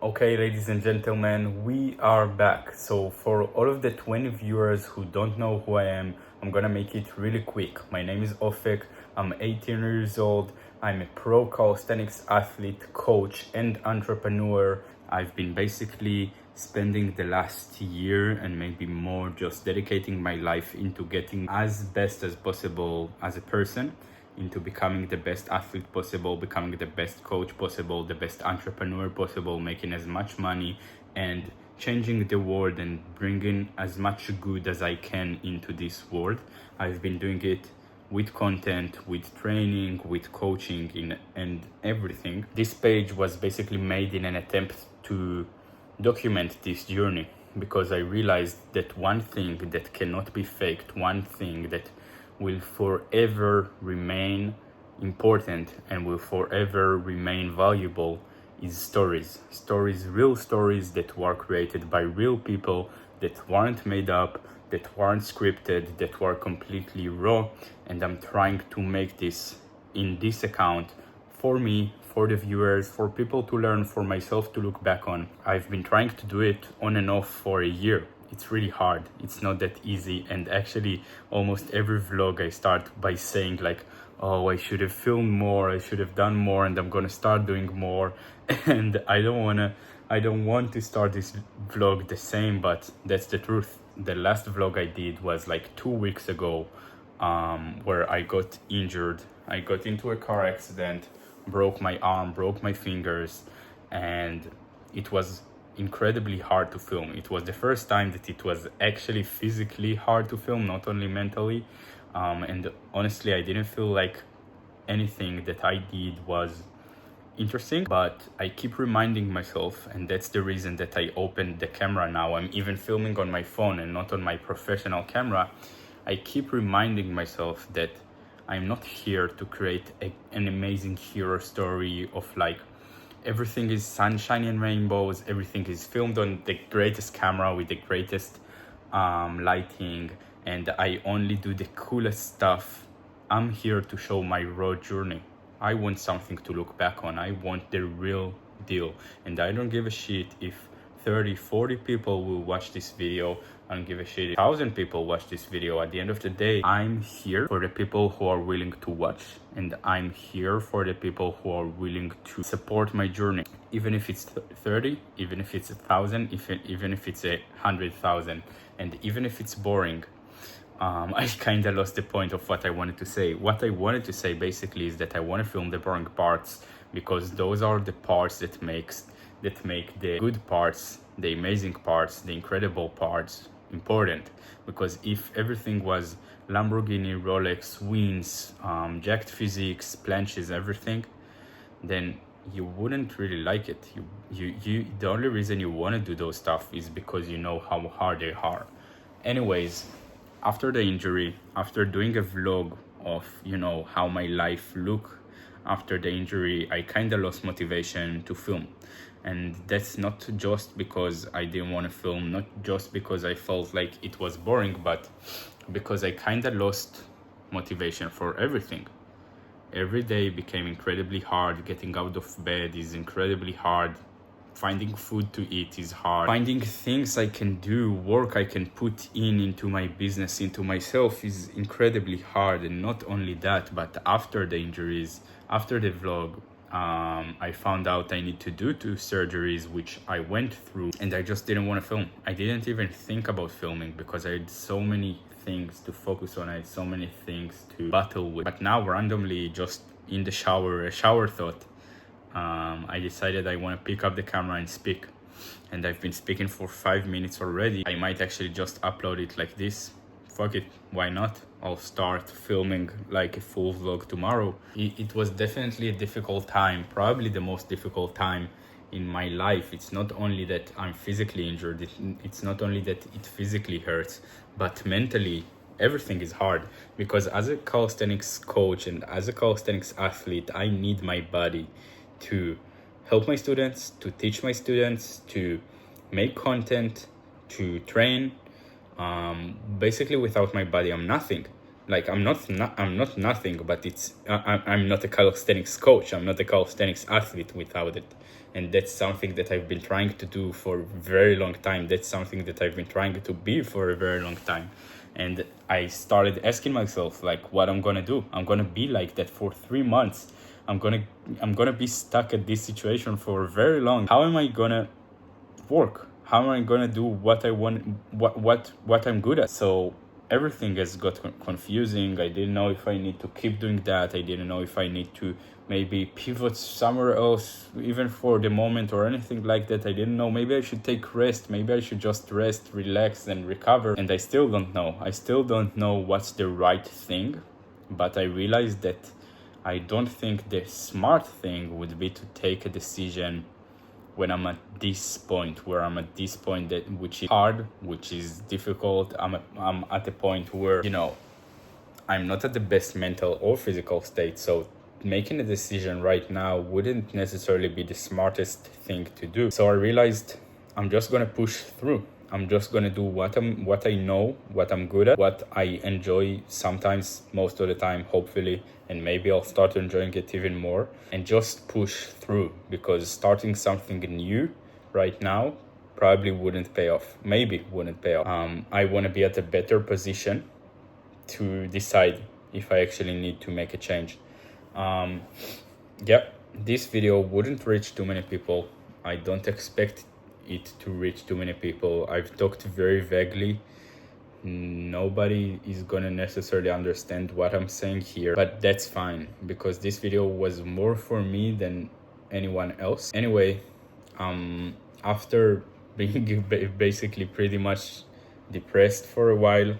Okay, ladies and gentlemen, we are back. So, for all of the 20 viewers who don't know who I am, I'm gonna make it really quick. My name is Ofek. I'm 18 years old. I'm a pro calisthenics athlete, coach, and entrepreneur. I've been basically spending the last year and maybe more just dedicating my life into getting as best as possible as a person, into becoming the best athlete possible, becoming the best coach possible, the best entrepreneur possible, making as much money and changing the world and bringing as much good as I can into this world. I've been doing it with content, with training, with coaching, and everything. This page was basically made in an attempt to document this journey because I realized that one thing that cannot be faked, one thing that will forever remain important and will forever remain valuable is stories. Stories, real stories that were created by real people, that weren't made up, that weren't scripted, that were completely raw. And I'm trying to make this in this account for me, for the viewers, for people to learn, for myself to look back on. I've been trying to do it on and off for a year. It's really hard. It's not that easy. And actually, almost every vlog I start by saying like, oh, I should have filmed more, I should have done more, and I'm gonna start doing more. And I don't want to start this vlog the same, but that's the truth. The last vlog I did was like 2 weeks ago, where I got injured. I got into a car accident, broke my arm, broke my fingers, and it was incredibly hard to film. It was the first time that it was actually physically hard to film, not only mentally. And honestly, I didn't feel like anything that I did was interesting, but I keep reminding myself, and that's the reason that I opened the camera now. I'm even filming on my phone and not on my professional camera. I keep reminding myself that I'm not here to create an amazing hero story of like everything is sunshine and rainbows, everything is filmed on the greatest camera with the greatest lighting, and I only do the coolest stuff. I'm here to show my raw journey. I want something to look back on. I want the real deal. And I don't give a shit if 30, 40 people will watch this video. I don't give a shit if 1,000 people watch this video. At the end of the day, I'm here for the people who are willing to watch. And I'm here for the people who are willing to support my journey. Even if it's 30, even if it's 1,000, even if it's 100,000, and even if it's boring. I kind of lost the point of what I wanted to say. What I wanted to say basically is that I want to film the boring parts because those are the parts that make the good parts, the amazing parts, the incredible parts important. Because if everything was Lamborghini, Rolex, wins, jacked physiques, planches, everything, then you wouldn't really like it. The only reason you want to do those stuff is because you know how hard they are. Anyways, after the injury, after doing a vlog of, how my life looked after the injury, I kind of lost motivation to film. And that's not just because I didn't want to film, not just because I felt like it was boring, but because I kind of lost motivation for everything. Every day became incredibly hard. Getting out of bed is incredibly hard. Finding food to eat is hard. Finding things I can do, work I can put into my business, into myself is incredibly hard. And not only that, but after the injuries, after the vlog, I found out I need to do 2 surgeries, which I went through, and I just didn't want to film. I didn't even think about filming because I had so many things to focus on. I had so many things to battle with. But now randomly, just in the shower, a shower thought, I decided I want to pick up the camera and speak. And I've been speaking for 5 minutes already. I might actually just upload it like this. Fuck it, why not? I'll start filming like a full vlog tomorrow. It was definitely a difficult time, probably the most difficult time in my life. It's not only that I'm physically injured, it's not only that it physically hurts, but mentally everything is hard. Because as a calisthenics coach and as a calisthenics athlete, I need my body to help my students, to teach my students, to make content, to train. Basically, without my body, I'm nothing. Like I'm not nothing, but I'm not a calisthenics coach. I'm not a calisthenics athlete without it, and that's something that I've been trying to do for a very long time. That's something that I've been trying to be for a very long time, and I started asking myself like, what I'm gonna do. I'm gonna be like that for 3 months. I'm gonna be stuck at this situation for very long. How am I gonna work? How am I gonna do what I want, what I'm good at? So everything has got confusing. I didn't know if I need to keep doing that. I didn't know if I need to maybe pivot somewhere else, even for the moment or anything like that. I didn't know. Maybe I should take rest. Maybe I should just rest, relax, and recover. And I still don't know. I still don't know what's the right thing. But I realized that I don't think the smart thing would be to take a decision when I'm at this point, that which is hard, which is difficult. I'm at a point where, I'm not at the best mental or physical state. So making a decision right now wouldn't necessarily be the smartest thing to do. So I realized I'm just gonna push through. I'm just gonna do what I know, what I'm good at, what I enjoy sometimes, most of the time, hopefully, and maybe I'll start enjoying it even more, and just push through, because starting something new right now probably wouldn't pay off. Maybe wouldn't pay off. I want to be at a better position to decide if I actually need to make a change. This video wouldn't reach too many people. I don't expect it to reach too many people. I've talked very vaguely. Nobody is gonna necessarily understand what I'm saying here, but that's fine, because this video was more for me than anyone else. Anyway, after being basically pretty much depressed for a while,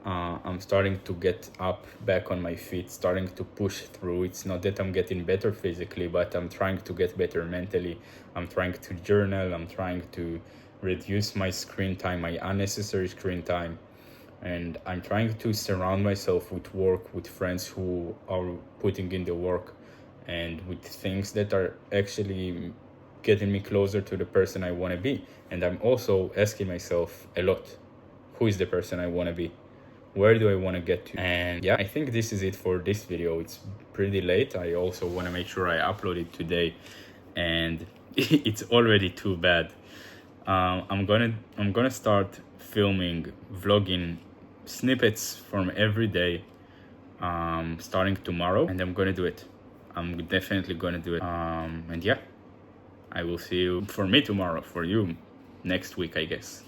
I'm starting to get up back on my feet, starting to push through. It's not that I'm getting better physically, but I'm trying to get better mentally. I'm trying to journal. I'm trying to reduce my screen time, my unnecessary screen time. And I'm trying to surround myself with work, with friends who are putting in the work, and with things that are actually getting me closer to the person I want to be. And I'm also asking myself a lot, who is the person I want to be? Where do I want to get to? And I think this is it for this video. It's pretty late. I also want to make sure I upload it today, and it's already too bad. I'm gonna start filming, vlogging snippets from every day, starting tomorrow, and I'm gonna do it. I'm definitely gonna do it. And I will see you, for me tomorrow, for you next week, I guess.